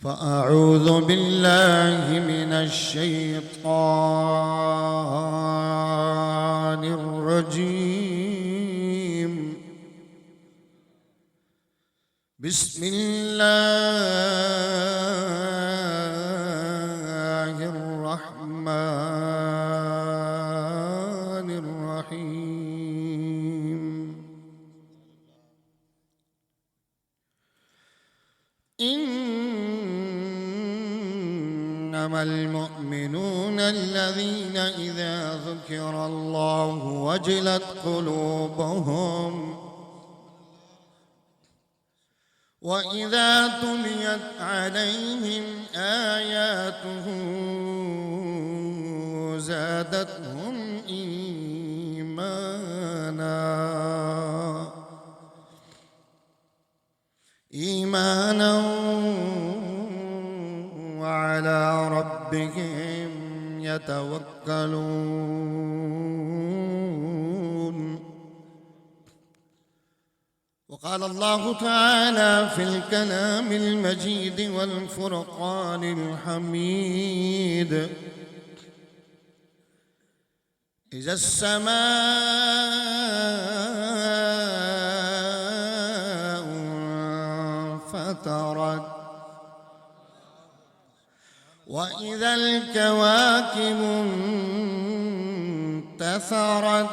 فأعوذ بالله من الشيطان الرجيم. بسم الله الرحمن الرحيم. إنما المؤمنون الذين إذا ذكر الله وجلت قلوبهم وإذا تليت عليهم آياته زادتهم إيمانا وعلى ربهم يتوكلون. وقال الله تعالى في الكلام المجيد والفرقان الحميد: إذا السماء انفطرت وإذا الكواكب انتثرت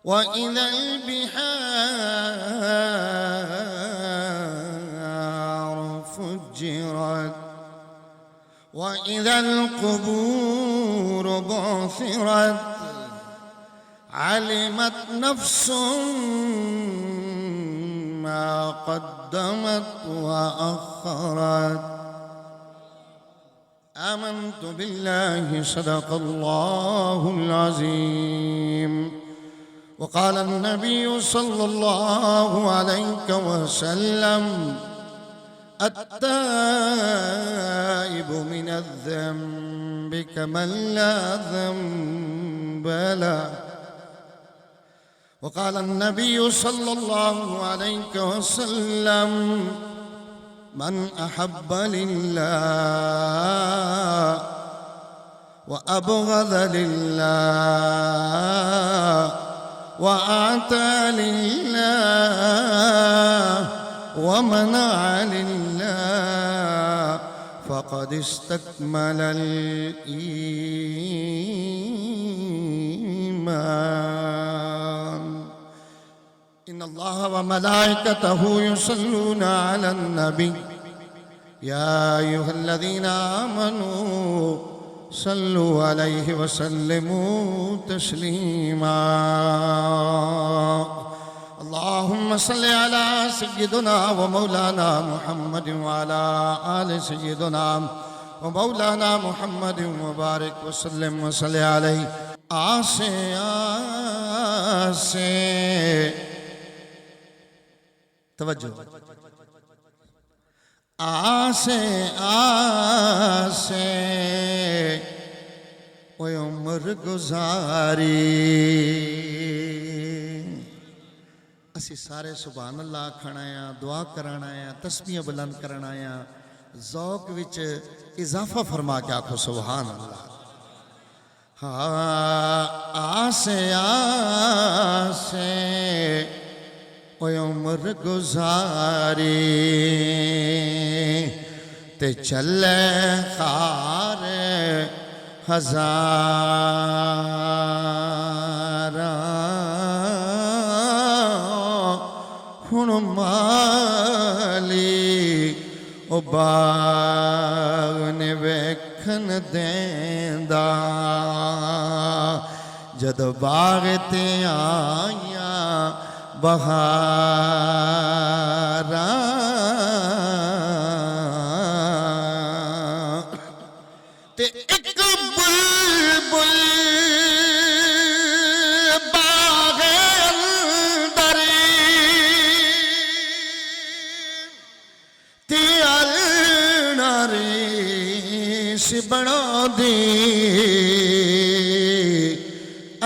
وإذا البحار فجرت وإذا القبور بعثرت علمت نفس ما قدمت وأخرت. آمنت بالله صدق الله العظيم. وقال النبي صلى الله عليه وسلم: التائب من الذنب كمن لا ذنب له. وقال النبي صلى الله عليه وسلم: من أحب لله وأبغض لله وأعطى لله ومنع لله فقد استكمل الإيمان. إن الله وملائكته يصلون على النبي يا أيها الذين آمنوا صلوا عليه وسلموا تسليما. اللهم صل على سيدنا ومولانا محمد وعلى آل سيدنا ومولانا محمد وبارك وسلم وصل عليه. آسے آسے توجہ، آسے آسے وہ عمر گزاری. اسی سارے سبحان اللہ کھانا ہے، دعا کرانا ہے، تسبیح بلند کرنا ہے. ذوق وچ اضافہ فرما کے آکھو سبحان اللہ. آسے آسے وہ عمر گزاری تے چلے خار ہزاراں ہن مالی او باغ نے ویکھن دیندا جد باغ تے آیاں بہاراں تے ایک بلبل باغ اندر تے الناری سی بنا دی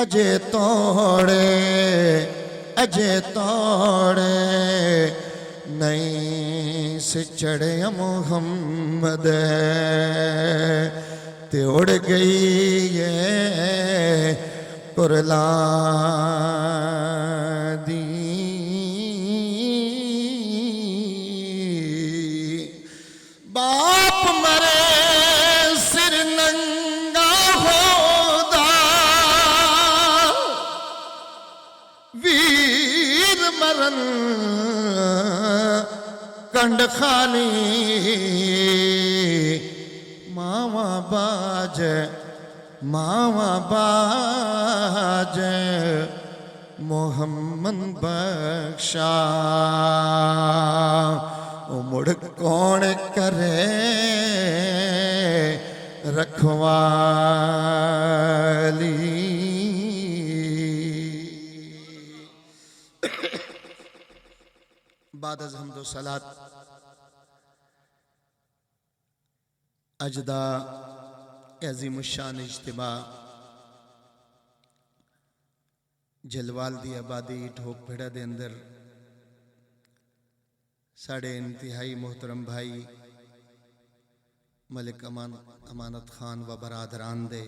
اجے توڑے نہیں سے چڑھیا محمد تے اڑ گئی ہے قرلان دی باپ مرے سر ننگا ہودا ویر مرن کنڈ خالی ماوا باج محمد بخشا مڑ کون کرے رکھوالی بعد از حمد و صلات اجدا عظیم الشان اجتماع جلوال دی آبادی ٹھوک بھڑا دے اندر ساڑھے انتہائی محترم بھائی ملک امانت خان و برادران دے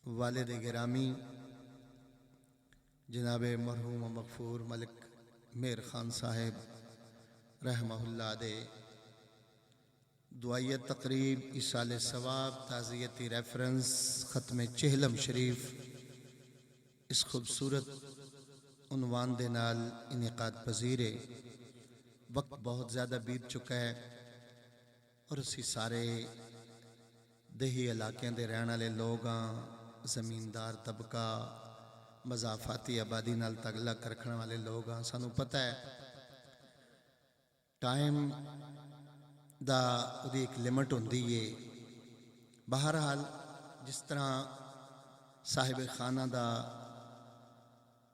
والد گرامی جناب مرحوم و مغفور ملک میر خان صاحب رحمہ اللہ دے دعائیت تقریب ایصال ثواب تعزیتی ریفرنس ختم چہلم شریف اس خوبصورت عنوان دے نال انعقاد پذیر ہے وقت بہت زیادہ بیت چکا ہے اور اسی سارے دیہی علاقے دے رہن والے لوگاں زمیندار طبقہ مضافاتی آبادی نال تعلق رکھنے والے لوگاں سانو پتہ ہے ٹائم دا دی ایک لمٹ ہوندی ہے بہرحال جس طرح صاحب خانہ دا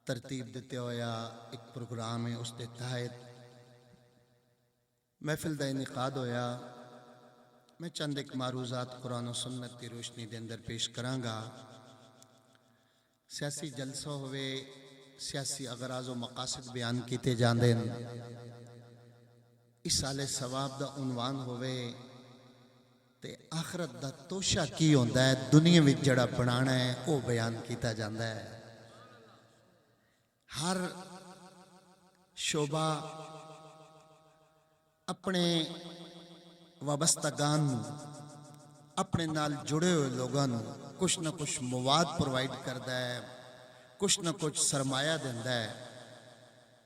ترتیب دیتے ہویا ایک پروگرام ہے اس دے تحت محفل دا انعقاد ہویا میں چند ایک معروضات قرآن و سنت کی روشنی دے اندر پیش کرانگا سیاسی جلسہ ہوئے سیاسی اغراض و مقاصد بیان کیتے جاندے ایصال ثواب دا عنوان ہوئے تے آخرت دا توشہ کی ہوندا ہے دنیا وچ جڑا بنانا ہے وہ بیان کیتا جاندا ہے ہر شعبہ اپنے وابستگان اپنے نال جڑے ہوئے لوگاں کچھ نہ کچھ مواد پرووائڈ کرتا ہے کچھ نہ کچھ سرمایہ دینا ہے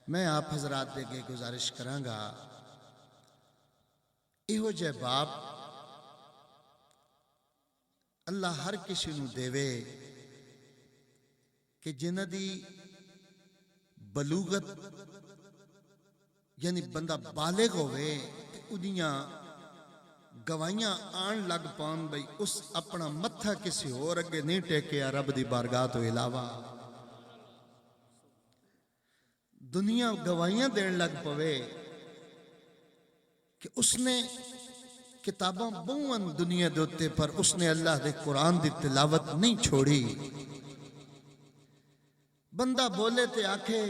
میں آپ حضرات دے کے گزارش کرانگا ایہو جے باپ اللہ ہر کسی نو دیوے کہ جنہ دی بلوغت یعنی بندہ بالغ ہوئے انہیاں گوائیاں آن لگ پان بھئی اس اپنا متھا کسی اور اگے نہیں ٹیکے رب دی بارگاہ تو علاوہ دنیا گوائیاں دین لگ پوے کہ اس نے کتاباں بہن دنیا دوتے پر اس نے اللہ دے قرآن دی تلاوت نہیں چھوڑی بندہ بولے تے آکھے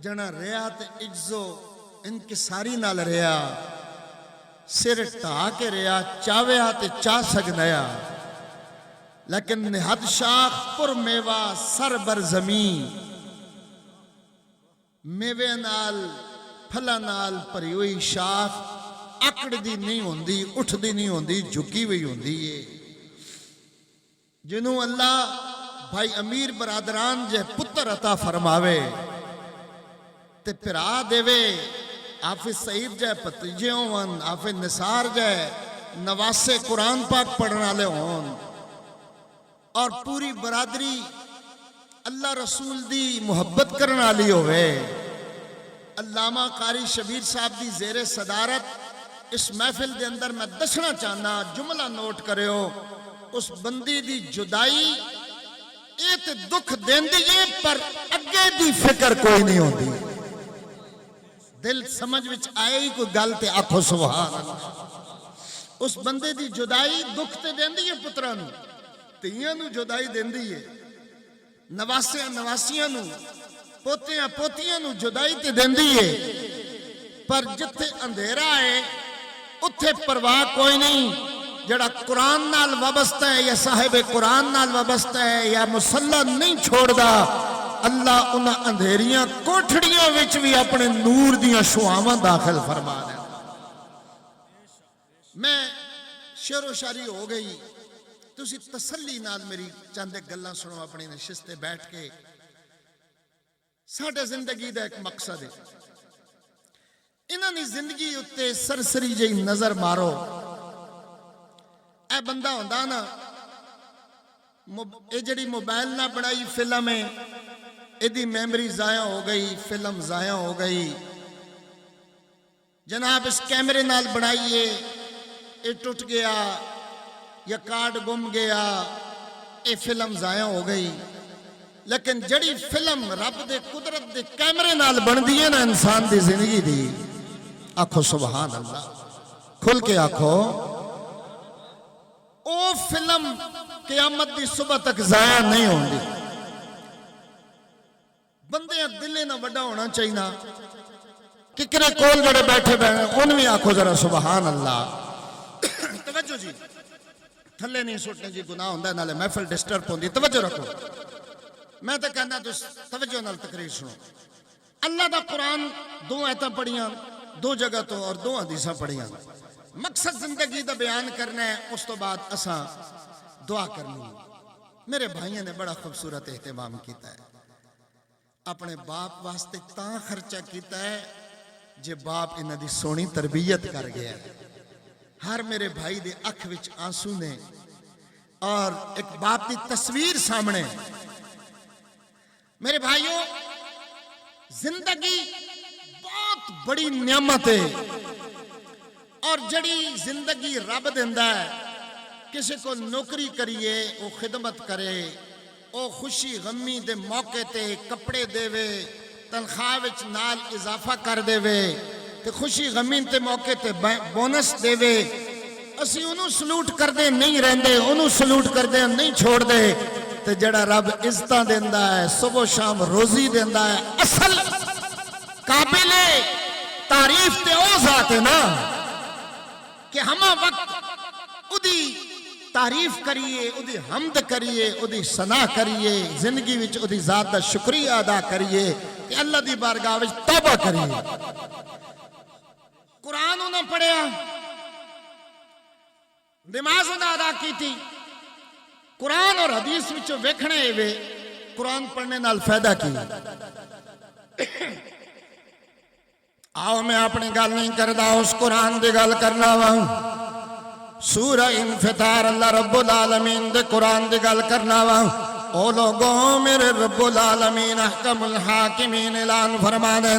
جنا ریا تے اجزو انکساری نال ریا سر ٹھا کے ریا چاویا تے چاہ سگنیا لیکن نہاد شاخ پر میوہ سر بر زمین میوے نال پھلا نال پری ہوئی شاخ اکڑ دی نہیں ہوندی اٹھ دی نہیں ہوندی جھکی ہوئی ہوندی ہے جنہوں اللہ بھائی امیر برادران جے پتر عطا فرماوے تے پھرا دیوے حافظ سعید جائے پتیجے ہون حافظ نثار جائے نواسے قرآن پاک پڑھنا لے ہون اور پوری برادری اللہ رسول دی محبت کرنا لی ہوئے علامہ قاری شبیر صاحب دی زیر صدارت اس محفل دے اندر میں دسنا چاہنا جملہ نوٹ کرے ہو اس بندی دی جدائی ایت دکھ دین دیئے پر اگے دی فکر کوئی نہیں ہوتی دل سمجھ وچ آئے ہی کوئی گل تے آکھو سبحان اللہ اس بندے دی جدائی دکھ تے دین دیئے پترانو تیاں نو جدائی دین دیئے نواسیاں نواسیاں نو پوتیاں پوتیاں نو جدائی تے دین دیئے پر جتھے اندھیرا ہے اتھے پرواہ کوئی نہیں. جڑا قرآن نال وابستہ ہے یا صاحب قرآن نال وابستہ ہے یا مسلح نہیں چھوڑ دا, اللہ انہاں اندھیریاں کوٹھڑیاں وچ بھی اپنے نور دیاں شعاواں داخل فرما دے. میں شعر و شاعری ہو گئی, تسی تسلی نال میری چند گلاں سنو اپنی نشستے بیٹھ کے. ساڈے زندگی دا ایک مقصد ہے, انہاں دی زندگی اتے سرسری جئی نظر مارو. اے بندہ ہوندا نا, اے جڑی موبائل نہ بنائی فلم ہے, ایدی میمری ضائع ہو گئی, فلم ضائع ہو گئی. جناب اس کیمرے نال بنائیے, اے ٹوٹ گیا یا کارڈ گم گیا, اے فلم ضائع ہو گئی. لیکن جڑی فلم رب دے قدرت دے کیمرے نال بن دی ہے نا انسان دی زندگی دی, آکھو سبحان اللہ, کھل کے آکھو. او فلم قیامت دی صبح تک ضائع نہیں ہوندی. بندے دلے نہ وڈا ہونا چاہینا, ککرے کول جڑے بیٹھے ان بھی آکھو ذرا سبحان اللہ. توجہ جی, تھلے نہیں سٹنے جی گناہ ہوندہ ہے, نالے محفل ڈسٹرپ ہوندی. توجہ رکھو, میں تو کہنا تو توجہ نال تقریر سنو. اللہ دا قرآن 2 آیتاں پڑھیاں, 2 جگہ تو اور 2 حدیثاں پڑھیاں. مقصد زندگی دا بیان کرنا ہے, اس تو بعد اساں دعا کرنی. میرے بھائیوں نے بڑا خوبصورت اہتمام کیتا ہے, اپنے باپ واسطے تاں خرچہ کیتا ہے جے باپ انہاں دی سونی تربیت کر گیا ہے. ہر میرے بھائی دے اکھ وچ آنسو نے اور ایک باپ دی تصویر سامنے. میرے بھائیوں, زندگی بہت بڑی نعمت ہے, اور جڑی زندگی رب دیندا ہے, کسی کو نوکری کریے وہ خدمت کرے, وہ خوشی غمی دے موقع تے کپڑے دے وے, تنخواہ وچ نال اضافہ کر دے وے, تے خوشی غمی تے موقع تے بونس دے وے. اسی انہوں سلوٹ کر دے نہیں رہندے, انہوں سلوٹ کر دے نہیں چھوڑ دے. تے جڑا رب عزتاں دیندا ہے, صبح و شام روزی دیندا ہے, اصل قابل تعریف تے او ذات ہے نا کہ ہمہ وقت ادھی تعریف کریے, ادھی حمد کریے, ادھی ثنا کریے, زندگی وچ ادھی ذات دا شکریہ ادا کریے, کہ اللہ دی بارگاہ وچ توبہ کریے. قرآن انہوں نے پڑھیا, نماز انہوں نے ادا کی تھی. قرآن اور حدیث وچ ویکھنے وے, قرآن پڑھنے نال فائدہ کی. آؤ میں اپنی گل نہیں کردا, اس قرآن دی گل کرنا وا. سورہ انفطار اللہ رب العالمین دے قرآن دی گل کرنا وا. او لوگوں, میرے رب العالمین احکم الحاکمین اعلان فرما دیں,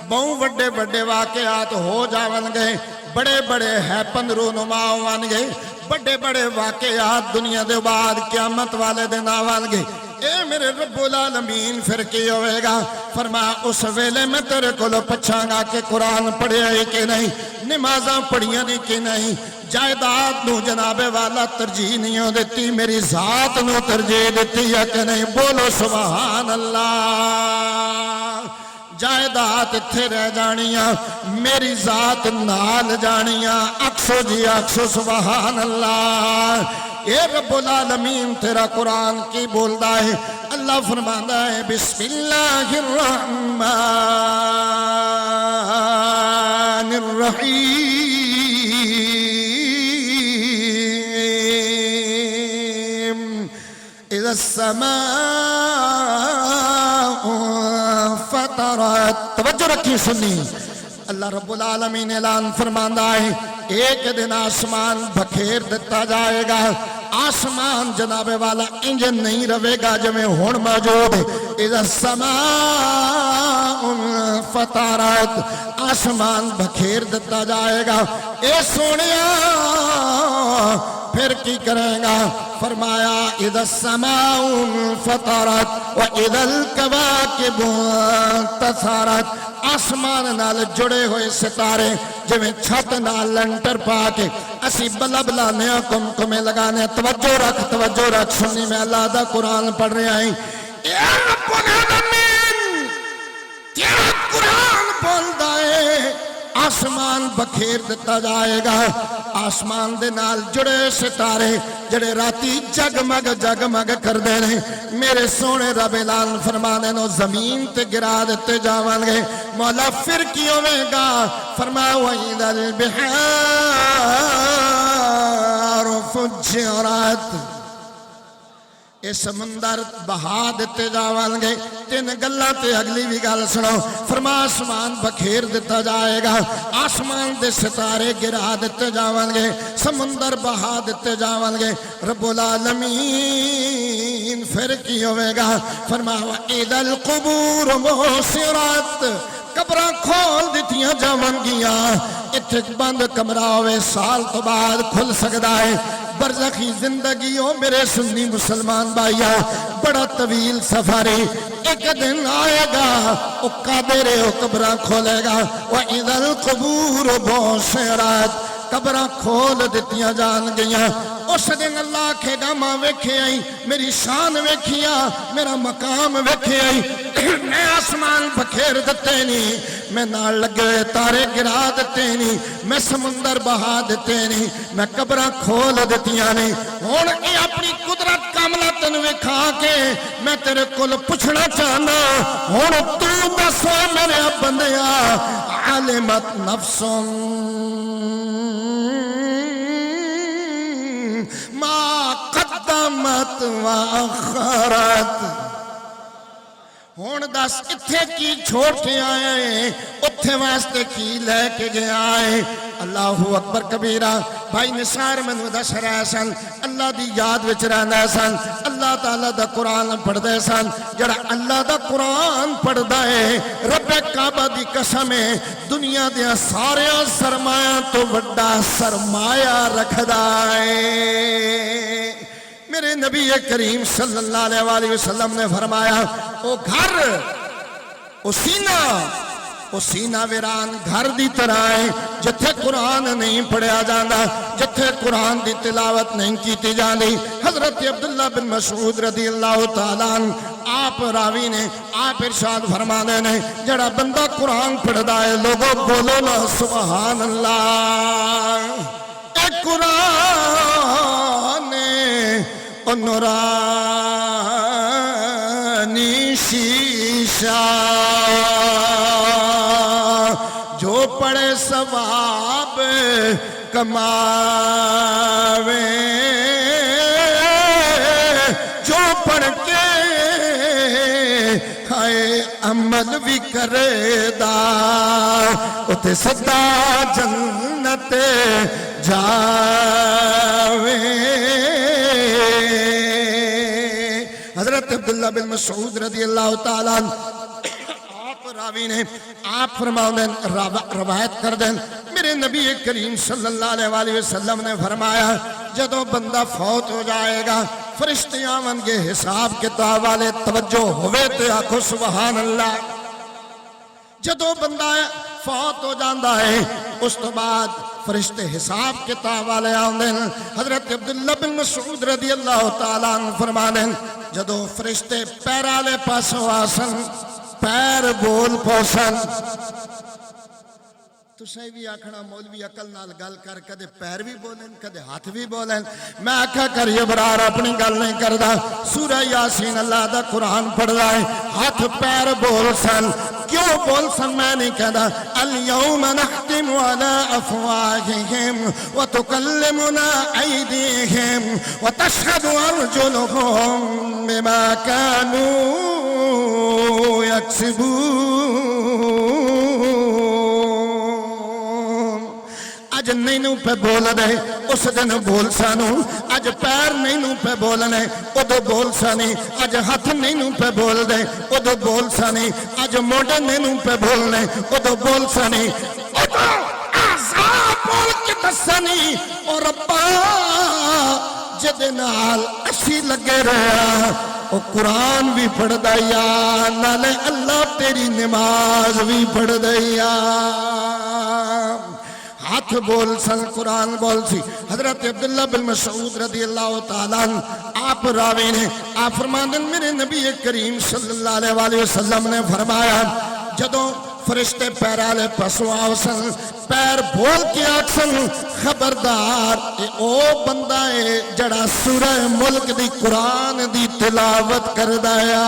بہت بڑے بڑے واقعات ہو جاون گے, بڑے بڑے ہیپن رونما ہوان گے, بڑے بڑے واقعات دنیا دے بعد قیامت والے دن آوان گے. اے میرے رب العالمین پھر کی ہوئے گا؟ فرمایا اس ویلے میں تیرے کو پچھاں گا کہ قرآن پڑھیا ہے کہ نہیں, نمازاں پڑھیاں نہیں کہ نہیں, جائیداد نو جناب والا ترجیح نہیں ہو دیتی, میری ذات نو ترجیح دیتی ہے کہ نہیں. بولو سبحان اللہ. جائیداد اتھے رہ جانیاں, میری ذات نال جانیاں. اکسو جی اکسو سبحان اللہ. اے رب العالمین تیرا قرآن کی بولدا ہے. اللہ فرماندا ہے بسم اللہ الرحمن الرحیم, اذا السماء فطرت. توجہ رکھی سنی, اللہ رب العالمین اعلان فرماندا ہے ایک دن آسمان بکھیر دیتا جائے گا. آسمان جناب والا انجن نہیں رہے گا جو میں ہون موجود ہے. اذا السماء فطرت, آسمان بکھیر دیتا جائے گا. اے سونیا پھر کی کریں گا؟ فرمایا اذا السماء فطرت واذا الكواكب انتثرت. آسمان نال جڑے ہوئے ستارے جویں چھت نال لنٹر پا کے اسی بلب لانے کم کمیں لگانے. توجہ رکھ سنی, میں اللہ دا قرآن پڑھ رہا ہوں. اے رب العالمین تیرا قرآن بولدا ہے آسمان بکھیر دیتا جائے گا آسمان دے نال جڑے ستارے جڑے راتی جگمگ جگمگ کر دے رہے میرے سونے رب اعلان فرمانے نو زمین تے گرا دیتے جاوان گے مولا پھر کی ہوئے گا فرمایا وَإِذَا الْبِحَارُ فُجِّرَتْ اے سمندر بہا دیتے جاوان گے تین گلہ تے اگلی بھی گل سنو فرما آسمان بکھیر دیتا جائے گا آسمان دے ستارے گرا دیتے جاوان گے سمندر بہا دیتے جاوان گے رب العالمین پھر کی ہوئے گا فرما وَإِذَا الْقُبُورُ مُحْصِرَتْ قبراں کھول دیتیاں جاون گیاں اتھے بند کمرہ ہوئے سال تو بعد کھل سکتا ہے برزخی زندگی ہو میرے سنی مسلمان بھائیہ بڑا طویل سفری ایک دن آئے گا او قادر او قبراں کھولے گا وَإِذَا الْقُبُورُ بُحْصِرَتْ قبراں کھول دیتیاں جان گیاں اس دن اللہ کہے گا ماں ویکھے آئی میری شان ویکھیا میرا مقام ویکھے آئی میں آسمان بکھیر دیتے نہیں میں نال لگے تارے گرا دیتے نہیں میں سمندر بہا دیتے نہیں میں قبراں کھول دیتیاں نہیں ہون اے اپنی قدرت کاملہ تنوے کھا کے میں تیرے کل پوچھنا چاہنا ہون تو بسو میرے بندیا علمت نفسوں ما قدمت وآخرت ہون دس اتھے کی چھوڑ کے آئے اتھے واسطے کی لے کے گئے آئے اللہ اکبر کبیرہ بھائی نثار منو دس رہے سن اللہ دی یاد وچ رہنا سن اللہ تعالیٰ دا قرآن پڑھ دے سن جڑا اللہ دا قرآن پڑھ دے رب کعبہ دی قسم دنیا دیا سارے سرمایہ تو بڑا سرمایہ رکھ دائے میرے نبی کریم صلی اللہ علیہ وسلم نے فرمایا او گھر او سینہ ویران گھر دی طرح ہے جتھے قرآن نہیں پڑھیا جانا جتھے قرآن دی تلاوت نہیں کیتی جاندی حضرت عبداللہ بن مسعود رضی اللہ تعالیٰ عنہ آپ راوی نے آپ ارشاد فرمانے نے جڑا بندہ قرآن پڑھدا ہے لوگوں بولو نا سبحان اللہ اے قرآن نورانی شیشہ جو پڑھے ثواب کماوے جو پڑھ کے ہائے عمل بھی کرے دا اتے صدا جنت جاوے حضرت عبداللہ بن مسعود رضی اللہ تعالیٰ آپ راوی نے آپ فرماؤں روایت کر دیں میرے نبی کریم صلی اللہ علیہ وسلم نے فرمایا جدو بندہ فوت ہو جائے گا فرشتے آون گے حساب کتاب والے توجہ ہوئے تے آکھو سبحان اللہ جدو بندہ فوت ہو جاندہ ہے اس تو بعد فرشتے حساب کتاب والے آؤندے حضرت عبداللہ بن مسعود رضی اللہ تعالیٰ عنہ فرمانے جدو فرشتے پیرالے پاسو آسن پیر بول پوسن تو صحیح بھی آکھنا مولوی عقل نال گل کر کدے پیر بھی بولن کدے ہاتھ بھی بولن میں آکھا کر یہ برار اپنی گل نہیں کردہ سورہ یاسین اللہ دا قرآن پڑھ رہا ہے ہاتھ پیر بول سن کیوں بول سن میں نہیں کہتا اليوم نختم على افواہہم وتکلمنا ایدیہم وتشہد ارجلہم بما كانوا یکسبون اج نہیں نو پہ بول دے اس دن بول سانو اج پیر نہیں نو پہ بولنے ادو بول سانی اج ہاتھ نہیں نو پہ بول دے ادو بول سانی اج موڑے نہیں نو پہ بولنے ادو بول سانی ادو آزاد بول کے دسانی اور ربا جدے نال اسی لگے رہا او قرآن بھی پڑھ دیا نالے اللہ تیری نماز بھی پڑھ دیا ہاتھ بول سن قرآن بول سی حضرت عبداللہ بن مسعود رضی اللہ تعالیٰ آپ راوی نے آپ فرماندن میرے نبی کریم صلی اللہ علیہ وسلم نے فرمایا جدوں فرشتے پیرالے پسو آوسن پیر بول کے آکسن خبردار اے او بندہ ہے جڑا سورہ ملک دی قرآن دی تلاوت کر دایا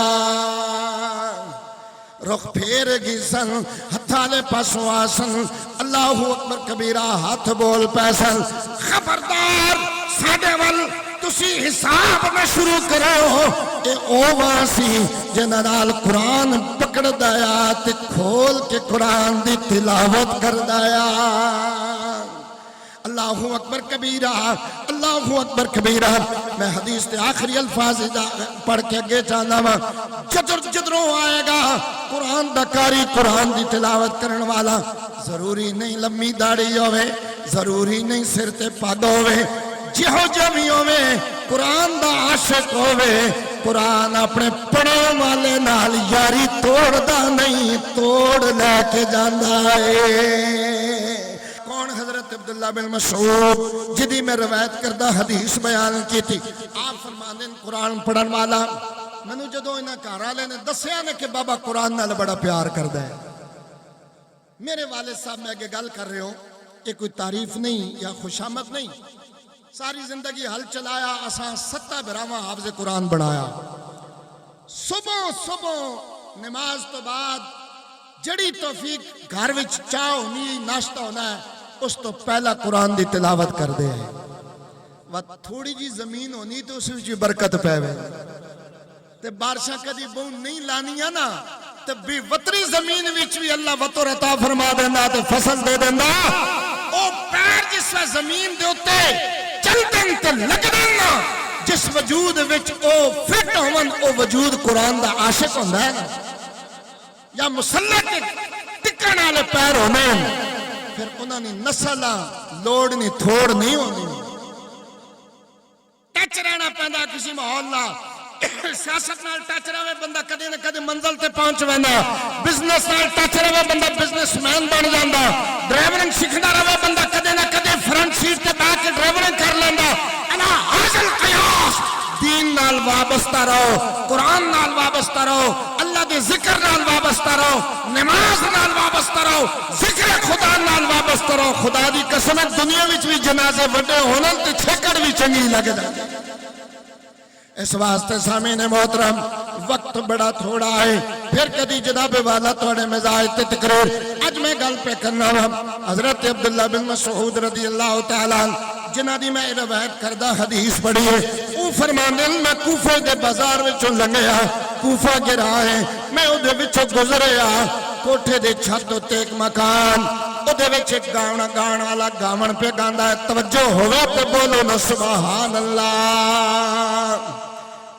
رخ پھیر گی سن ہتھالے پاسو آسن اللہ اکبر کبیرہ ہاتھ بول پیسن خبردار ساڑے ول تسی حساب میں شروع کرو اے او واسی جنرال قرآن پکڑ دایا تے کھول کے قرآن دی تلاوت کر دایا اللہ اکبر کبیرہ اللہ اکبر کبیرہ میں حدیث تے آخری الفاظ پڑھ کے اگے چاہنا وا جدروں آئے گا قرآن دا کاری قرآن دی تلاوت کرن والا ضروری نہیں لمبی داڑھی ہوئے ضروری نہیں سر تے پگ ہوئے جہو جمی ہوئے قرآن دا عاشق ہوئے قرآن اپنے پڑھنے والے نال یاری توڑ دا نہیں توڑ لے کے جاندہ ہے کون حضرت عبداللہ بن مسعود جدی میں روایت کردہ حدیث بیان کی تھی آپ فرمانے قرآن پڑھن والا میں نے جدو انہاں کارالے نے دسیا نے کہ بابا قرآن نال بڑا پیار کردہ ہے میرے والد صاحب میں آگے گل کر رہے ہو یہ کوئی تعریف نہیں یا خوشامد نہیں ساری زندگی حل چلایا اساں 7 براواں حافظ قرآن بنایا صبح نماز تو بعد جڑی توفیق گھر وچ چاہ ہونی ناشتہ ہونا ہے اس تو پہلا قرآن دی تلاوت کر دے و تھوڑی جی زمین ہونی تو اس وچ برکت پہوے تے بارشاں کدی بون نہیں لانیاں نا تے بھی وطری زمین وچ بھی اللہ وطر عطا فرما دینا تے فصل دے دینا او پیر جس وقت زمین دے ہوتے چلدن تے لگدن نا جس وجود وچ او فٹ ہون او وجود قرآن دا عاشق ہوندا ہے نا یا مسلح کے ٹکن والے پیر ہونے پھر انہوں نے نسلہ لوڑ نہیں تھوڑ نہیں ہونی ٹچ رہنا پہندا کسی ماحول نہ سیاست نال ٹچ رہے بندہ کدے نہ کدے منزل تے پہنچ ویندا بزنس نال ٹچ رہے بندہ بزنس مین بن جاندا ڈرائیورنگ سیکھدا رہے بندہ کدے نہ کدے فرنٹ سیٹ تے بیٹھ کے ڈرائیورنگ کر لیندا انا حاصل قیاس دین نال وابستہ رہو قرآن نال وابستہ رہو اللہ دے ذکر نال وابستہ رہو نماز نال وابستہ رہو ذکر خدا نال وابستہ رہو خدا دی قسم دنیا وچ بھی جنازے وڈے ہونا تے چھکڑ بھی چنگی لگ جاندی اس واسطے سامعین محترم وقت بڑا تھوڑا ہے پھر کدی جناب والا تھوڑے مزاج تے تقریر اج میں گل پہ کرنا ہوں حضرت عبداللہ بن مسعود رضی اللہ تعالیٰ جنہ دی میں روایت کردہ حدیث پڑھی ہے وہ فرمانے میں کوفہ دے بازار وچوں لنگیا کوفہ گرا ہے میں ادھے وچوں گزریا کوٹھے دے چھت تے ایک مکان ادھے وچ ایک گانا والا گاون پہ گاندا ہے توجہ ہوئے تے بولو نا سبحان اللہ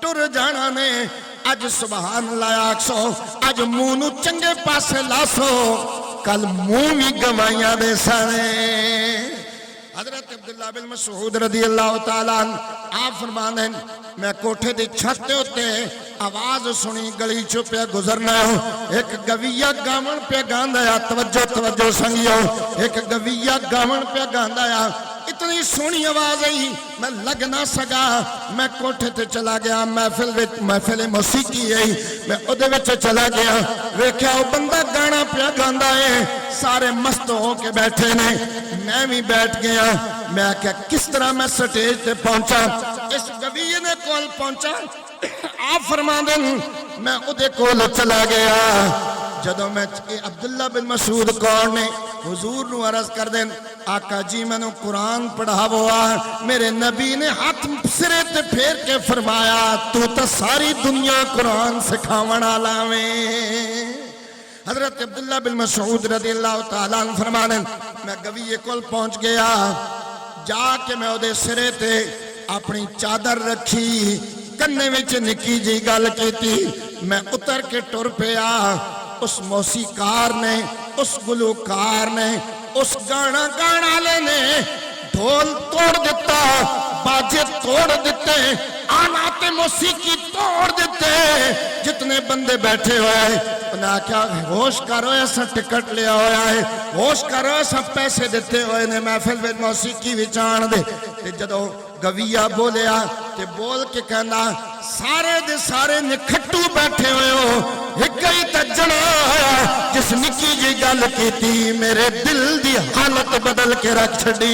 ٹر جانا نے اج سبحان اللہ آکسو اج مونو چنگے پاسے لاسو کل مونی گوائیاں دے سانے حضرت عبداللہ بن مسعود رضی اللہ تعالیٰ آپ فرمانے میں کوٹھے دی چھتے ہوتے آواز سنی گلی چھپے گزرنا ہو ایک گویہ گامن پہ گاندایا توجہ سنگیو ایک گویہ گامن پہ گاندایا اتنی سونی آواز آئی میں لگ نہ سکا میں کوٹھے تے چلا گیا محفل موسیقی آئی میں ادھے وچ چلا گیا ویکھیا او بندہ گانا پیا گاندا ہے سارے مست ہو کے بیٹھے نے میں بھی بیٹھ گیا میں کہا کس طرح میں سٹیج تے پہنچا اس گویے نے کول پہنچا آپ فرما دیں میں ادھے کول چلا گیا جدو میں عبداللہ بن مسعود کون نے حضور نو عرض کر دیں آقا جی میں نے قرآن پڑھا ہوا میرے نبی نے ہاتھ سرے تے پھیر کے فرمایا تو تا ساری دنیا قرآن سکھاون والا میں حضرت عبداللہ بن مسعود رضی اللہ تعالیٰ عنہ فرمانے میں گویے کول پہنچ گیا جا کے میں ادھے سرے تے اپنی چادر رکھی کنے وچ نکی جی گل کیتی میں اتر کے ٹر پیا اس موسیقار نے اس گلوکار نے اس گانا لے نے ڈھول توڑ دیتا باجے توڑ دیتے آلات موسیقی توڑ دیتے جتنے بندے بیٹھے ہوئے انہاں کیا ہوش کرو ایسا ٹکٹ لیا ہویا ہے ہوش کرو ایسا پیسے دیتے ہوئے نے محفل میں موسیقی وچان دے جدو گویا بولیا تے بول کے کہنا سارے دے سارے نکھٹو بیٹھے ہوئے ہو ایک ہی تجنا جس نکی جی گل کیتی میرے دل دی حالت بدل کے رکھ چھڑی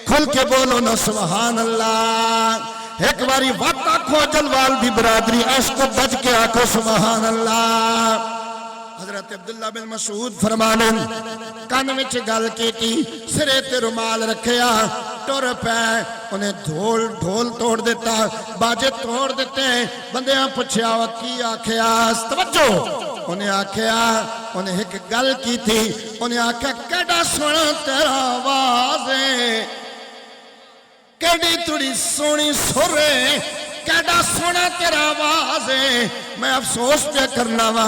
کھل کے بولو نا سبحان اللہ ایک باری وقت آکھو جلوال دی برادری اس کو بج کے آکھو سبحان اللہ حضرت عبداللہ بن مسعود فرمانے کان وچ گل کیتی سرے تے رومال رکھیا ٹر پے انہیں ڈھول توڑ دیتا باجے توڑ دیتے بندیاں پوچھیا کی آکھیا توجہ انہیں آکھیا انہیں ایک گل کی تھی انہیں آکھیا کیڈا سونا تیرا آواز ہے کیڈی تڑی سونی سرے کیڈا سونا تیرا آواز ہے میں افسوس پہ کرنا وا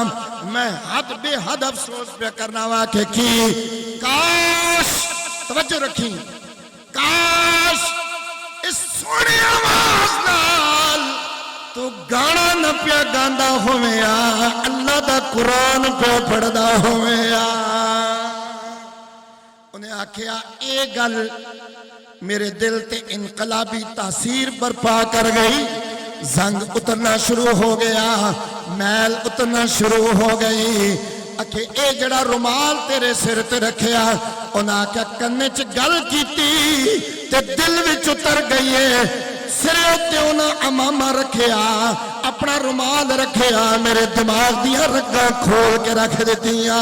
میں حد بے حد افسوس پہ کرنا وا کہ کی کاش توجہ رکھی کاش اس سونی آواز نال تو گانا نہ پیا گاندا ہویا اللہ دا قرآن پہ پڑھدا ہویا انہیں آکھیا اے گل میرے دل تے انقلابی تاثیر برپا کر گئی زنگ اترنا شروع ہو گیا میل اترنا شروع ہو گئی اکھے اے جڑا رومال تیرے سر تے رکھیا انہاں کیا کنے چ گل کیتی تے دل وچ اتر گئی ہے سرے تے انہاں امامہ رکھیا اپنا رومال رکھیا میرے دماغ دیا رگاں کھول کے رکھ دیتیاں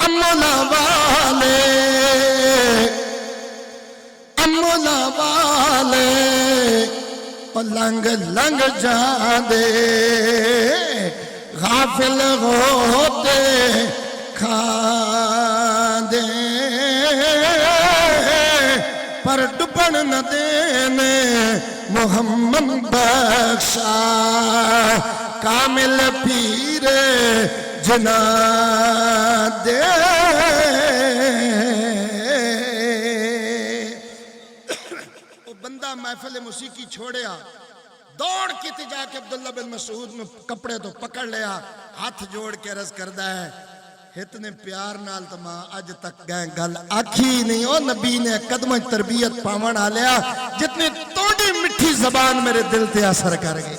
امولا والے امولا والے لنگ لنگ جاندے غافل ہوتے کھاندے پر ڈبن نہ دینے محمد بخشا کامل پیر جنا دے بندہ محفل موسیقی چھوڑیا دوڑ کی تے جا کے عبداللہ بن مسعود میں کپڑے تو پکڑ لیا ہاتھ جوڑ کے عرض کردا ہے اتنے پیار نال تو ماں اج تک گئے گل آکھی نہیں او نبی نے قدم تربیت پاون آ لیا جتنی توڑی مٹھی زبان میرے دل تے اثر کر گئی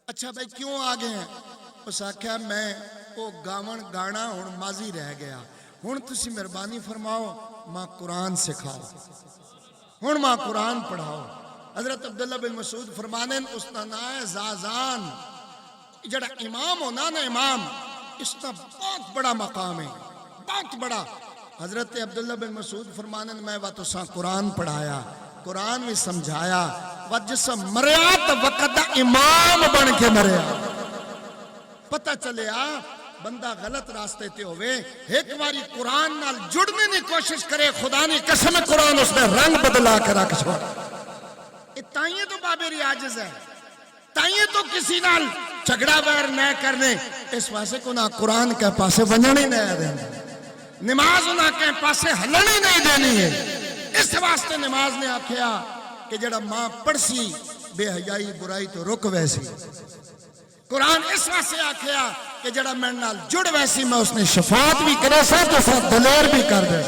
اچھا بھائی کیوں آ گئے ہیں اس آکھیا میں او گاون گانا ہن ماضی رہ گیا ہن تسی مہربانی فرماؤ ماں قرآن سکھاؤ ہن ماں قرآن پڑھاؤ حضرت عبداللہ بن مسعود فرمانے اس کا نام ہے زازان جڑا امام ہونا نا امام اس کا بہت بڑا مقام ہے بہت بڑا حضرت عبداللہ بن مسعود فرمانے میں تو سا قرآن پڑھایا قرآن بھی سمجھایا جس مریا تو وقت امام بن کے مریا پتہ چلیا بندہ غلط راستے تے ہوئے ایک باری قرآن نال جڑنے کی کوشش کرے خدا نے قسم قرآن اس نے رنگ بدلا کے رکھ چھوڑ تائیں تو بابری عاجز ہے تائیں تو کسی نال جھگڑا ویر نہ کرنے اس واسطے کو نہ قرآن کے پاسے ونجنی نہیں دینا نماز نہ کے پاسے ہلنی نہیں دینی ہے اس واسطے نماز نے آکھیا کہ جڑا ماں پڑسی بے حیائی برائی تو رک ویسی قرآن اس واسطے آکھیا کہ جڑا میں نال جڑ ویسی میں اس نے شفاعت بھی کرے سا تو ساتھ دلیر بھی کر دے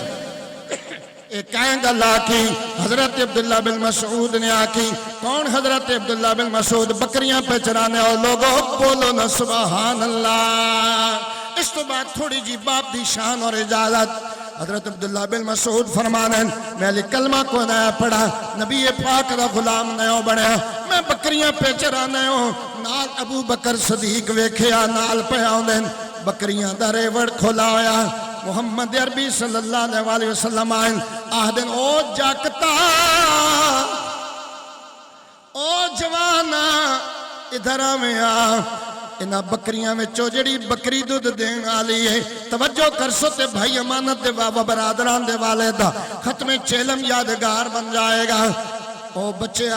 ایک کہیں گا اللہ کی حضرت عبداللہ بن مسعود نے آکی کون حضرت عبداللہ بن مسعود بکریاں پہ چرانے اور لوگوں بولو نا سبحان اللہ اس تو بعد تھوڑی جی باپ دی شان اور اجازت حضرت عبداللہ بن مسعود فرمانے میں علی کلمہ کو نیا پڑھا نبی پاک دا غلام نیو بڑھیا میں بکریاں پہ چرانے ہوں نال ابو بکر صدیق ویکھیا نال پہ آؤں بکریاں دا ریوڑ کھولا ہویا محمد عربی صلی اللہ علیہ وسلم آئین آہدن او جاکتا او جوانا ادھر میں انہا بکریاں میں چوجڑی بکری دودھ دین آلی ہے توجہ کر سو تے بھائی امانت دے بابا برادران دے والے دا ختم چیلم یادگار بن جائے گا او بچے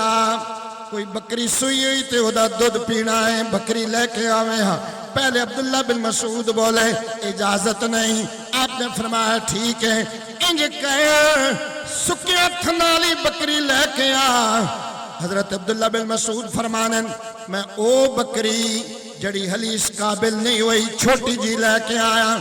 کوئی بکری سوئی ہوئی تے وہ دا دودھ پینا ہے بکری لے کے آوے ہاں پہلے عبداللہ بن مسعود بولے اجازت نہیں آپ نے فرمایا ٹھیک ہے انج کہے سکیا تھنالی بکری لے کے آ حضرت عبداللہ بن مسعود فرمانے میں او بکری جڑی حلیس قابل نہیں ہوئی چھوٹی جی لے کے آیا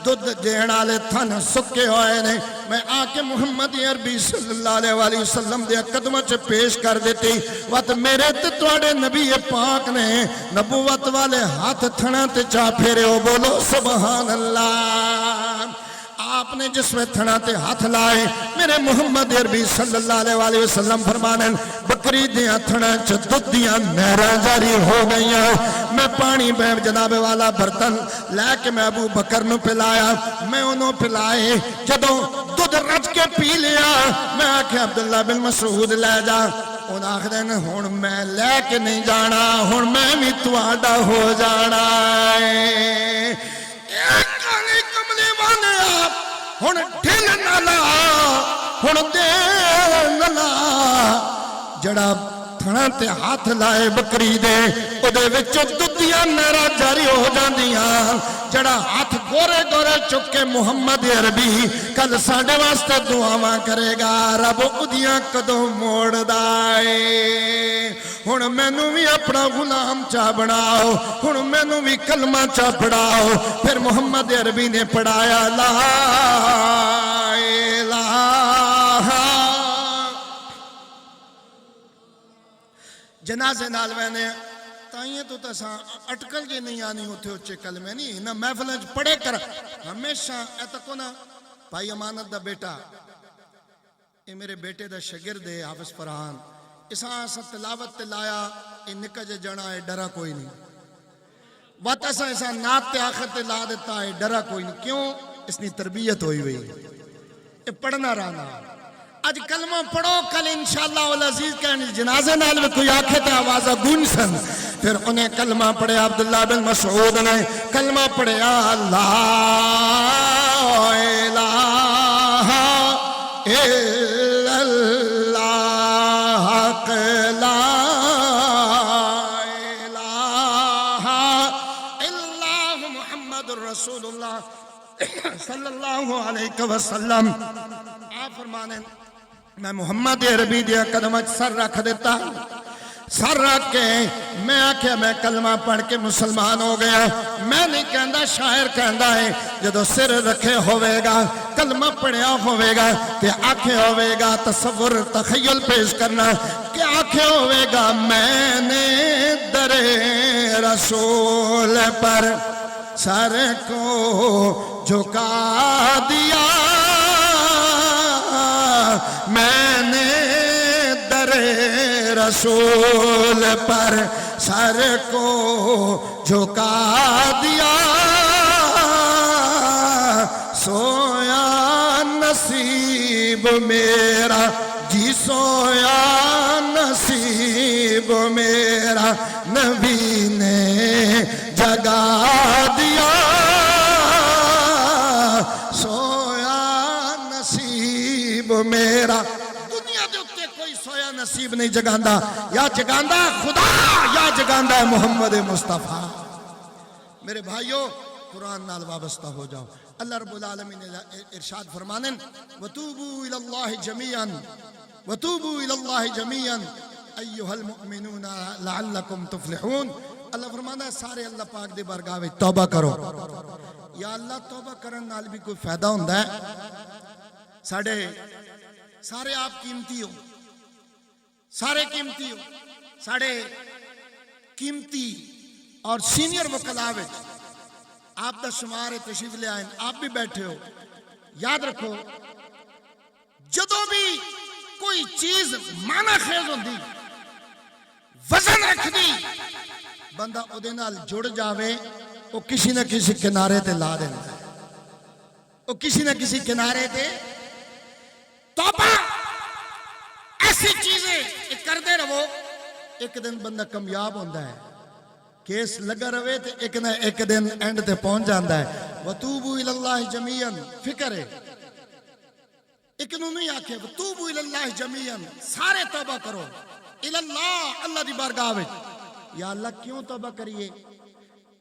دودھ دین والے تھن سکے ہوئے نے میں آ کے محمد عربی صلی اللہ علیہ وسلم دے قدموں چ پیش کر دیتی وقت میرے تے تواڈے نبی پاک نے نبوت والے ہاتھ تھنا تے چا پھیرے ہو بولو سبحان اللہ آپ نے جس میں تھنا تے ہاتھ لائے میرے محمد عربی صلی اللہ علیہ وسلم فرمانے بکری دیاں تھنا چ دودھ دیاں نہراں جاری ہو گئیاں میں پانی بے جناب والا برتن لے کے میں ابو بکر نو پلایا میں انہوں پلائے جدوں دودھ رج کے پی لیا میں آکھیا عبداللہ بن مسعود لے جا ان آخر نے ہون میں لے کے نہیں جانا ہون میں بھی تواڈا ہو جانا ہن ڈھل نالا ہن دے نالا جڑا تھنا تے ہاتھ لائے بکری دے او دے وچ دودھیاں نہراں جاری ہو جاندیاں جڑا ہاتھ گورے گورے چک کے محمد عربی کل ساڈے واسطے دعاواں کرے گا رب اودیاں کدوں موڑدا اے ہن مینوں وی اپنا غلام چا بناؤ ہن مینوں وی کلمہ چا پڑھاؤ پھر محمد عربی نے پڑھایا لا الہ جنازے نال وینے تائیں تو تساں اٹکل جی نہیں آنی ہوتے اچھے کلمے نہیں نہ محفلیں پڑھے کر ہمیشہ ایتا کو نا بھائی امانت دا بیٹا یہ میرے بیٹے دا شگرد ہے حافظ فرحان اساں ایسا تلاوت لایا یہ نکا جے جانا ہے ڈرا کوئی نہیں بات ایسا نات تے آخر تے لا دیتا ہے ڈرا کوئی نہیں کیوں اس نے تربیت ہوئی ہوئی یہ پڑھنا رہنا آج کلمہ پڑھو کل انشاءاللہ والعزیز کہنے جنازے نال میں کوئی آنکھیں تے آوازہ گون سن پھر انہیں کلمہ پڑھے عبداللہ بن مسعود نے کلمہ پڑھے اللہ الہ الا اللہ لا الہ الا محمد رسول اللہ صلی اللہ علیہ وسلم آپ فرمانے میں محمد عربی دیا قدم سر رکھ دیتا سر رکھ کے میں آکھیا میں کلمہ پڑھ کے مسلمان ہو گیا میں نہیں کہندا شاعر کہندا ہے جدو سر رکھے ہوئے گا کلمہ پڑھیا ہوئے گا تے آنکھیں ہوئے گا تصور تخیل پیش کرنا کہ آنکھیں ہوئے گا میں نے در رسول پر سر کو جھکا دیا میں نے در رسول پر سر کو جھکا دیا سویا نصیب میرا جی سویا نصیب میرا نبی نے جگا دیا سویا نصیب میرا دنیا دے اتے کوئی سویا نصیب نہیں جگاندہ یا جگاندہ خدا یا جگاندہ محمد مصطفیٰ میرے بھائیو قرآن نال وابستہ ہو جاؤ اللہ رب العالمین نے ارشاد فرمانے وَتُوبُوا إِلَى اللَّهِ جَمِيعًا وَتُوبُوا إِلَى اللَّهِ جَمِيعًا أَيُّهَا الْمُؤْمِنُونَ لَعَلَّكُمْ تُفْلِحُونَ اللہ فرمانا ہے سارے اللہ پاک دے بارگاہ میں توبہ کرو یا اللہ توبہ کرن نال بھی کوئی فائدہ ہوندہ ہے سارے آپ قیمتی ہو سارے قیمتی ہو سارے قیمتی اور سینئر وکلاوے آپ دا شمار تشریف لے آئیں آپ بھی بیٹھے ہو یاد رکھو جدو بھی کوئی چیز مانا خیز ہوندی وزن رکھ دی بندہ اودے نال جڑ جاوے وہ کسی نہ کسی کنارے تے لا دینا ہے وہ کسی نہ کسی کنارے تے توبہ ایسی چیزیں کر دے رہو ایک دن بندہ کامیاب ہوندہ ہے کیس لگا روے تے ایک نہ ایک دن اینڈ تے پہنچ جاندہ ہے وَتُوبُوا إِلَى اللَّهِ جَمِيعًا فکر ہے ایک نو نہیں آکھے وَتُوبُوا إِلَى اللَّهِ جَمِيعًا سارے توبہ کرو إِلَى اللَّهِ اللہ دی بارگاہ وچ یا اللہ کیوں توبہ کریے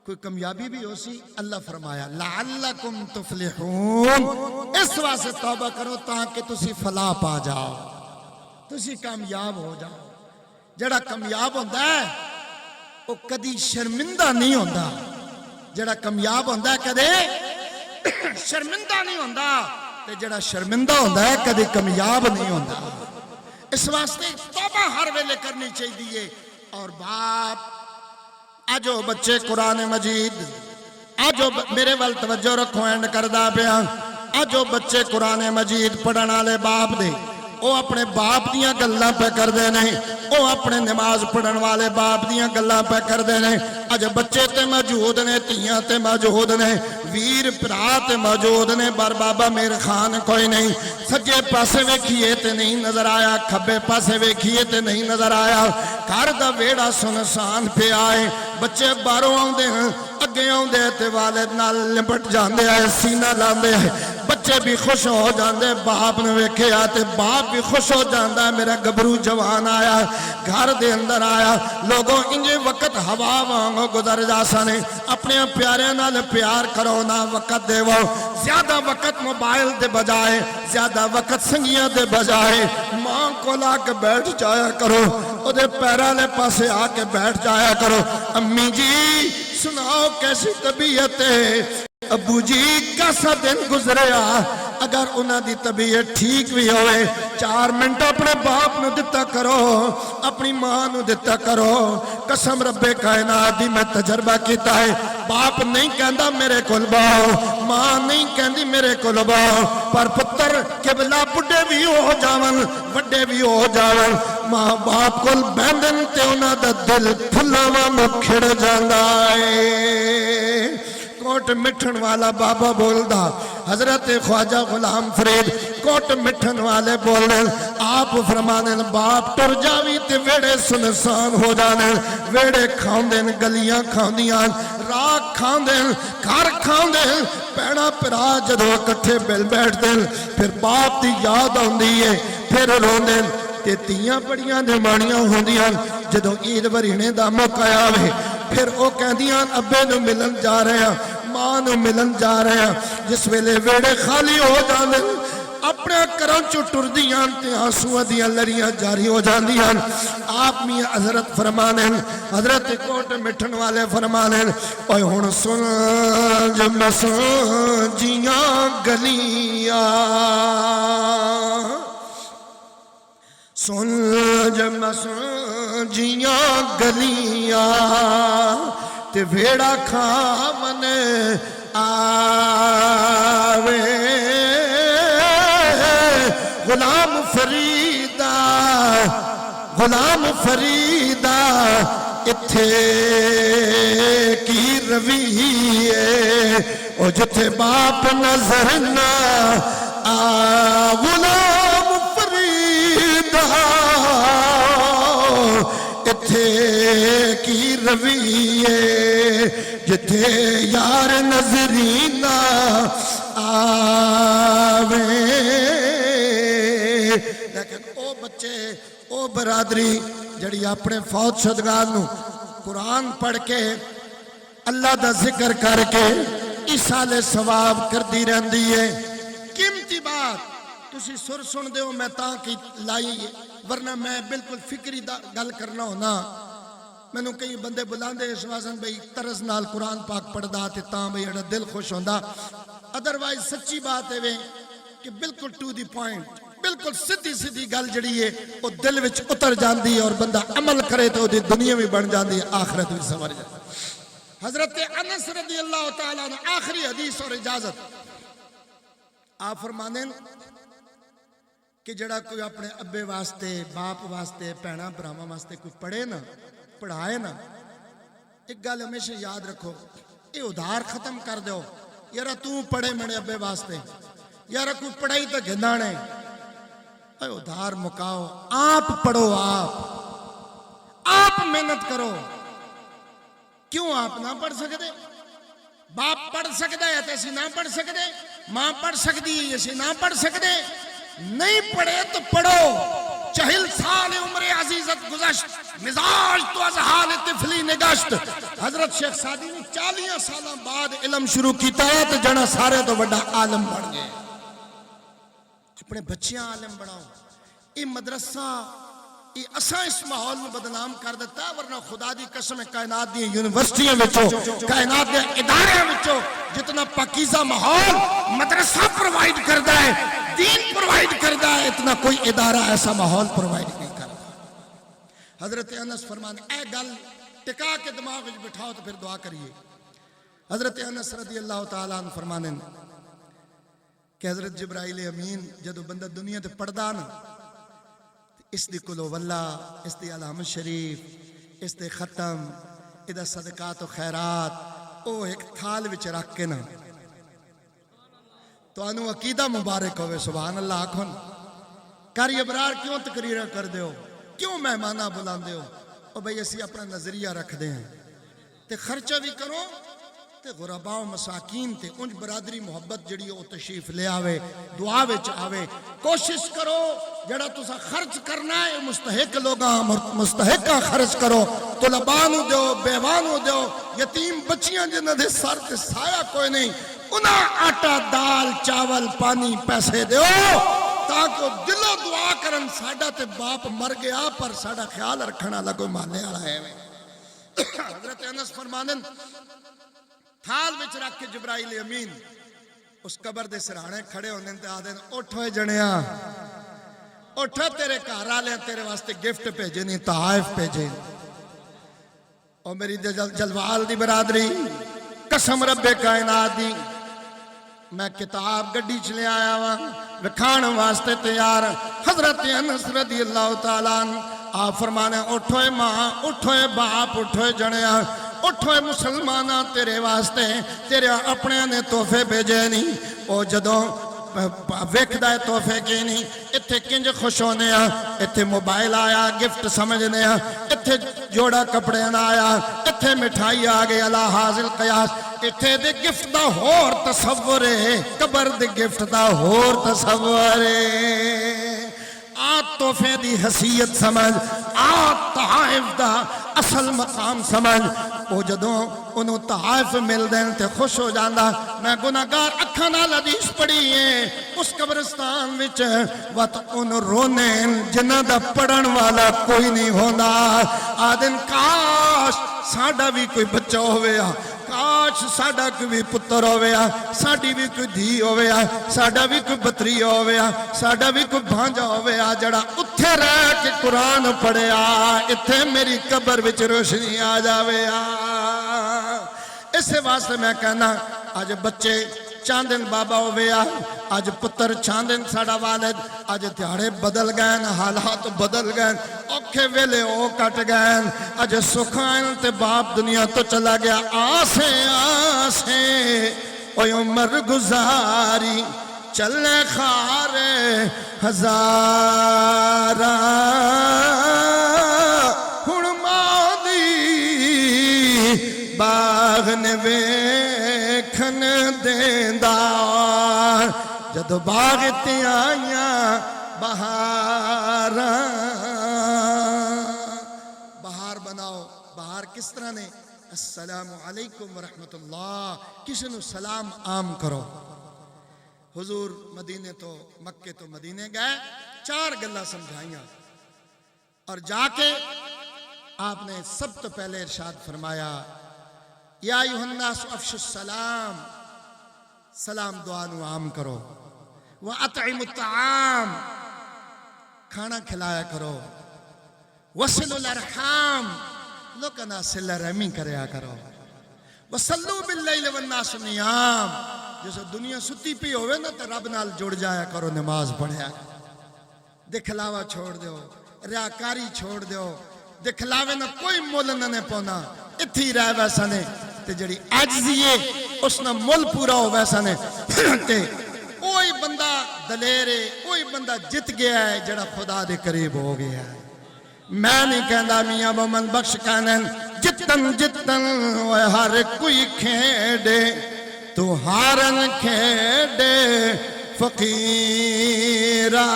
کوئی کامیابی بھی ہو سی اللہ فرمایا لَعَلَّكُمْ تُفْلِحُونَ اس واسطے توبہ کرو تاکہ تسی فلاح پا جاؤ تسی کامیاب ہو جاؤ جڑا کامیاب ہوندہ ہے وہ کدی شرمندہ نہیں ہوندہ جڑا کامیاب ہوندہ ہے کدے ਸ਼ਰਮਿੰਦਾ ਨਹੀਂ ਹੁੰਦਾ ਤੇ ਜਿਹੜਾ ਸ਼ਰਮਿੰਦਾ ਹੁੰਦਾ ਹੈ ਕਦੇ ਕਾਮਯਾਬ ਨਹੀਂ ਹੁੰਦਾ। ਇਸ ਵਾਸਤੇ ਤੌਬਾ ਹਰ ਵੇਲੇ ਕਰਨੀ ਚਾਹੀਦੀ ਹੈ। اور باپ آجو بچے قرآن مجید آجو میرے وال توجہ رکھو اینڈ کردہ پیا آجو بچے قرآن مجید پڑھنا لے باپ دے او اپنے باپ دیاں گلاں پہ کر دے نہیں او اپنے نماز پڑھن والے باپ دیاں گلاں پہ کر دے نہیں اج بچے تے موجود نے تیاں تے موجود نے ویر پرا تے موجود نے بر بابا میرے خان کوئی نہیں سجے پاسے ویکھیے تے نہیں نظر آیا کھبے پاسے ویکھیے تے نہیں نظر آیا گھر دا ویڑا سنسان پہ آئے بچے باہروں آوندے ہیں اگے آوندے تے والد نال لپٹ جاندے آئے سینہ لاندے آئے بچے بھی خوش ہو جاندے باپ نے ویکھے آتے باپ بھی خوش ہو جاندہ میرا گبرو جوان آیا گھر دے اندر آیا لوگوں انجے وقت ہوا وانگو گزر جاسا نے اپنے پیارے نال پیار کرو نا وقت دے وہ زیادہ وقت موبائل دے بجائے زیادہ وقت سنگیاں دے بجائے ماں کو لا کے بیٹھ جایا کرو او دے پیرا لے پاسے آ کے بیٹھ جایا کرو امی جی سناؤ کیسی طبیعت ہے ابو جی کیسا دن گزریا اگر انہاں دی طبیعت ٹھیک بھی ہوئے 4 منٹ اپنے باپ نو دتا کرو اپنی ماں نو دتا کرو قسم رب کائنات دی میں تجربہ کیتا ہے باپ نہیں کہندا میرے کول باؤ ماں نہیں کہندی میرے کول باؤ پر پتر قبلہ بڑھے بھی ہو جاون وڈے بھی ہو جاون ماں باپ کول بہندن تے انہاں دا دل پھلاواں نو کھڑ جاندا ہے کوٹ مٹھن والا بابا بولدا حضرت خواجہ غلام فرید کوٹ مٹھن والے بولنے آپ فرمانے باپ ٹر جاوی تے ویڑے سنسان ہو جانے ویڑے کھاندیں گلیاں کھاندیاں راک کھاندیں گھر کھاندیں پیڑا پرا جدو کٹھے بل بیٹھ دیں پھر باپ دی یاد آندی ہے پھر روندیں تے تیاں بڑیاں نمانیاں ہوندیاں جدو عید ورینے دا موقع آوے پھر او کہندیاں ابے نو ملن جا رہے ہیں ماں نو ملن جا رہے ہیں جس ویلے ویڑے خالی ہو جانے اپنے کرن چو ٹر دیاں تے آنسوہ دیاں لڑیاں جاری ہو جاندیاں آپ میاں حضرت فرمانے حضرت کوٹ مٹھن والے فرمانے اوہ ہون سن جب مسجیاں گلیاں سن جب مسجیاں گلیاں تے ویڑا کھاون آوے غلام فریدہ اتھے کی رویے او جتھے باپ نظر نہ غلام فریدہ اتھے کی رویے جتھے یار نظرینہ آوے لیکن او بچے او برادری جڑی اپنے فوت شدگان نو قرآن پڑھ کے اللہ دا ذکر کر کے ایسال ثواب کر دی رہندی ہے قیمتی بات تسی سر سن دے ہو میں تاں کی لائی ورنہ میں بالکل فکری گل کرنا ہونا میں نو کئی بندے بلاندے اس واسن بھئی طرز نال قرآن پاک پڑھ دا تے تاں بھئی اڑا دل خوش ہوندا ادروائز سچی بات ہے وے کہ بالکل ٹو دی پوائنٹ بالکل سیدھی گل جڑی ہے وہ دل وچ اتر جاندی ہے اور بندہ عمل کرے تو دی دنیا بھی بن جاندی ہے آخرت بھی سمجھ جاندی حضرت انس رضی اللہ تعالیٰ نے آخری حدیث اور اجازت آپ فرمانے کہ جڑا کوئی اپنے ابے واسطے باپ واسطے پہنا براما واسطے کوئی پڑھے نا پڑھائے نا ایک گل ہمیشہ یاد رکھو یہ ادھار ختم کر دو یارا تو پڑھے میرے ابے واسطے یارا کوئی پڑھائی تو گھندانے ادھار مکاؤ آپ پڑھو آپ محنت کرو کیوں آپ نہ پڑھ سکتے باپ پڑھ سکتا ہے تو اسی نہ پڑھ سکتے ماں پڑھ سکتی ہے اسی نہ پڑھ سکتے نہیں پڑھے تو پڑھو 40 سال عمر عزیزت گزشت مزاج تو از حال طفلی نگشت حضرت شیخ سعدی نے 40 سالہ بعد علم شروع کیتا ہے تو جنا سارے تو بڑا عالم بڑھ گئے اپنے بچیاں عالم بڑھاؤ یہ مدرسہ یہ اساں اس ماحول میں بدنام کر دیتا ہے، ورنہ خدا دی قسم ہے کائنات دی یونیورسٹیاں وچوں، کائنات دے اداریاں وچوں جتنا پاکیزہ ماحول مدرسہ پرووائڈ کردا ہے، دین پرووائڈ کردا ہے، اتنا کوئی ادارہ ایسا ماحول پرووائڈ نہیں کرتا۔ حضرت انس فرمانے اے گل ٹکا کے دماغ وچ بٹھاؤ تو پھر دعا کریے۔ حضرت انس رضی اللہ تعالیٰ عنہ فرمانے کہ حضرت جبرائیل امین جدو بندہ دنیا تے پڑھدا نا، اس دی قلو واللہ، اس دی الحمد شریف، اس دی ختم، ادھا صدقات و خیرات او ایک تھال وچ رکھ کے نا تو انو عقیدہ مبارک ہوئے، سبحان اللہ آکھن کاری ابرار کیوں تقریرہ کر دے ہو، کیوں مہمانہ بلان دے ہو؟ او بھئی اسی اپنا نظریہ رکھ دے ہیں تے خرچہ بھی کرو تے غرباء و مساکین تے انج برادری محبت جڑی او تشریف لے آوے، دعا وچ آوے، کوشش کرو جڑا تسا خرچ کرنا ہے مستحق لوگاں مستحقاں خرچ کرو، طلبانو دیو، بیوانو دیو، یتیم بچیاں جنہ دے سر تے سایہ کوئی نہیں انہاں آٹا دال چاول پانی پیسے دیو تاکہ دلو دعا کرن ساڈا تے باپ مر گیا پر ساڈا خیال رکھنا والا کوئی ماننے والا ہے۔ حضرت انس فرمانن تھال وچ رکھ کے جبرائیل امین اس قبر دے سرہانے کھڑے ہونے تے آدھے اٹھ ہوئے جنیاں، اٹھ تیرے گھر والے تیرے واسطے گفٹ بھیجے نہیں، تحائف بھیجے۔ اور میری جلوال دی برادری قسم رب کائنات دی میں کتاب گڈی چ لے آیا وا وکھان واسطے تیار۔ حضرت انس رضی اللہ تعالیٰ عنہ آپ فرمانے اٹھوئے ماں، اٹھوئے باپ، اٹھوئے جنیاں، اٹھوئے مسلمانہ تیرے واسطے تیرے اپنے نے تحفے بھیجے نہیں۔ او جدوں ویکھدا ہے تحفے کی نہیں، اتھے کنج خوش ہونے آ، اتھے موبائل آیا گفٹ سمجھنے آ، اتھے جوڑا کپڑے نہ آیا، اتھے مٹھائی آگے اللہ حاضر قیاس، اتھے دے گفٹ دا ہور تصور ہے، قبر دے گفٹ دا ہور تصور ہے۔ آت تحفے دی حیثیت سمجھ، آت تحائف دا اصل مقام سمجھ۔ او جدوں انہوں تحائف مل دیں تے خوش ہو جاندہ۔ میں گناہگار اکھاں نال حدیث پڑھی ہے اس قبرستان وچ وقت ان رونے جنہ دا پڑھن والا کوئی نہیں ہوندا، آدن کاش ساڈا بھی کوئی بچہ ہویا، کاش ساڈا کوئی پتر ہویا، ساڈی بھی کوئی دھی ہویا، ساڈا بھی کوئی بتری ہویا، ساڈا بھی کوئی بھانجا ہویا جڑا اتھے رہ کے قرآن پڑھیا، اتھے میری قبر وچ روشنی آ جاویا۔ اسے واسطے میں کہنا آج بچے چاندن بابا ہویا، آج پتر چاندن ساڑا والد، آج دیاڑے بدل گئن، حالات بدل گئن، اوکھے ویلے او کٹ گئن، آج سکھائن تے باپ دنیا تو چلا گیا۔ آسے آسے اوی عمر گزاری چلے خارے ہزارہ، ہن مادی باغ نے ویکھن دیندا، جدو باغ تے آئیاں بہاراں۔ بہار بناؤ، بہار کس طرح نے؟ السلام علیکم ورحمت اللہ، کسی نو سلام عام کرو۔ حضور مدینے تو مکے تو مدینے گئے، 4 گلہ سمجھائیاں اور جا کے آپ نے سب تو پہلے ارشاد فرمایا یا ایھا الناس افشوا السلام، سلام دعا نو عام کرو، وَأَطْعِمُوا الطَّعَامَ، کھانا کھلایا کرو، وَصِلُوا الْأَرْحَامَ، لوکاں صلہ رحمی کریا کرو، وَصَلُّوا بِاللَّيْلِ وَالنَّاسُ نِيَامٌ، جیسے دنیا ستی پی ہوئے نا تو رب نال جڑ جایا کرو، نماز پڑھیا دکھلاوا چھوڑ دیو، ریاکاری چھوڑ دیو، دکھلاوے نہ کوئی مول نہ پونا، اتھی رہ ویسا نے تے جڑی عاجزی ہے اس نہ مول پورا ہو ویسا نے تے کوئی بندہ دلیر ہے، کوئی بندہ جت گیا ہے جڑا خدا دے قریب ہو گیا ہے۔ میں نہیں کہندا میاں مومن بخش کہنن جتن جتن ہر کوئی کھیڑے تو ہارن کھیڑے فقیرہ،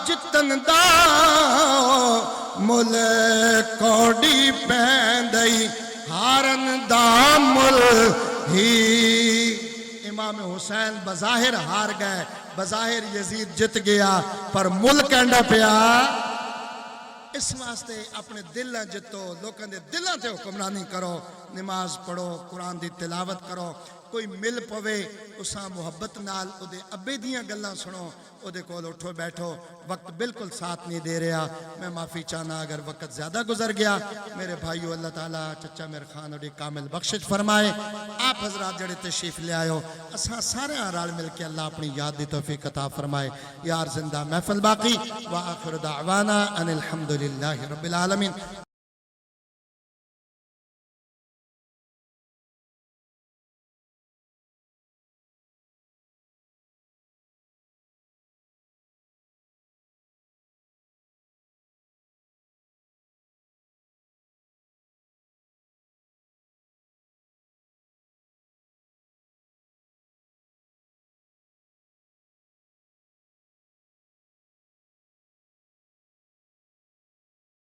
جتن دا مل کوڑی پیندئی ہارن دا مل ہی۔ امام حسین بظاہر ہار گئے بظاہر یزید جت گیا پر ملک کہندا پیا اس واسطے اپنے دل جتو لوکاں دے دلاں تے حکمرانی کرو نماز پڑھو قرآن دی تلاوت کرو کوئی مل پوے اساں محبت نال او دے ابے دیاں گلاں سنو او دے کول اٹھو بیٹھو وقت بالکل ساتھ نہیں دے رہا میں معافی چاہنا اگر وقت زیادہ گزر گیا میرے بھائیو اللہ تعالیٰ چچا میر خان اور کامل بخشش فرمائے آپ حضرات جڑے تشریف لے آئے ہو اساں سارے رل مل کے اللہ اپنی یاد دی توفیق عطا فرمائے یار زندہ محفل باقی وآخر دعوانا ان الحمدللہ رب العالمین